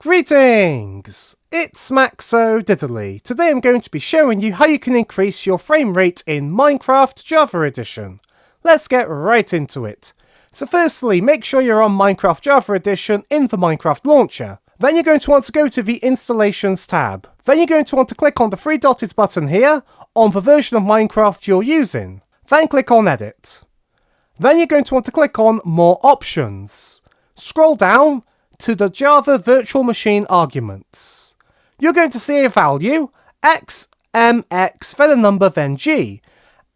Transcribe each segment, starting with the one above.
Greetings! It's Maxo Diddly. Today I'm going to be showing you how you can increase your frame rate in Minecraft Java Edition. Let's get right into it. So firstly, make sure you're on Minecraft Java Edition in the Minecraft launcher. Then you're going to want to go to the Installations tab. Then you're going to want to click on the three dotted button here on the version of Minecraft you're using. Then click on Edit. Then you're going to want to click on More Options. Scroll down to the Java Virtual Machine arguments. You're going to see a value, x, m, x, then a number, then g.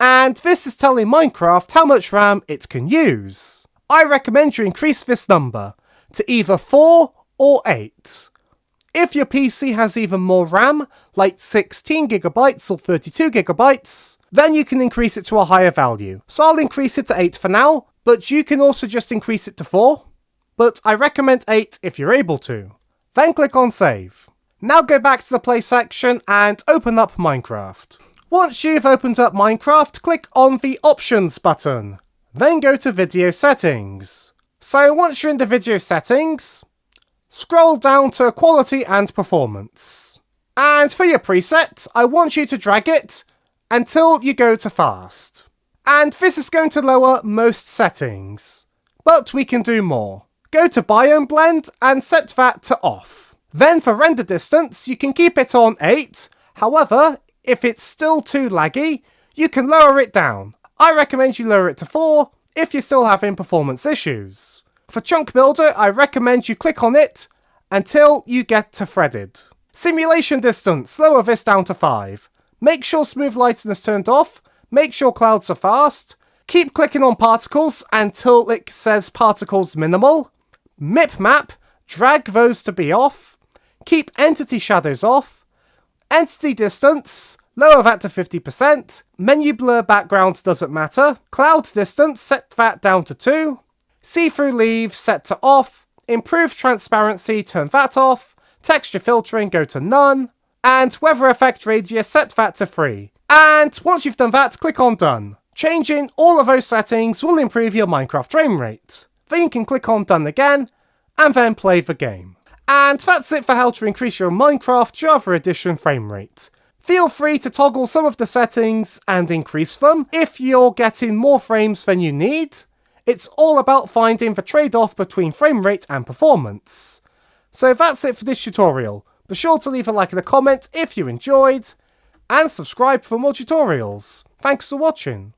And this is telling Minecraft how much RAM it can use. I recommend you increase this number to either 4 or 8. If your PC has even more RAM, like 16GB or 32GB, then you can increase it to a higher value. So I'll increase it to 8 for now, but you can also just increase it to 4. But I recommend 8 if you're able to. Then click on Save. Now go back to the Play section and open up Minecraft. Once you've opened up Minecraft, click on the Options button. Then go to Video Settings. So once you're in the Video Settings, scroll down to Quality and Performance. And for your preset, I want you to drag it until you go to Fast. And this is going to lower most settings, but we can do more. Go to Biome Blend and set that to off. Then for render distance, you can keep it on 8. However, if it's still too laggy, you can lower it down. I recommend you lower it to 4 if you're still having performance issues. For Chunk Builder, I recommend you click on it until you get to threaded. Simulation distance, lower this down to 5. Make sure smooth lighting is turned off. Make sure clouds are fast. Keep clicking on particles until it says particles minimal. Mipmap, drag those to be off. Keep entity shadows off. Entity distance, lower that to 50%. Menu blur background doesn't matter. Cloud distance, set that down to 2. See-through leaves, set to off. Improve transparency, turn that off. Texture filtering, go to none. And weather effect radius, set that to 3. And once you've done that, click on Done. Changing all of those settings will improve your Minecraft frame rate. Then you can click on Done again, and then play the game. And that's it for how to increase your Minecraft Java Edition frame rate. Feel free to toggle some of the settings and increase them if you're getting more frames than you need. It's all about finding the trade-off between frame rate and performance. So that's it for this tutorial. Be sure to leave a like and a comment if you enjoyed, and subscribe for more tutorials. Thanks for watching.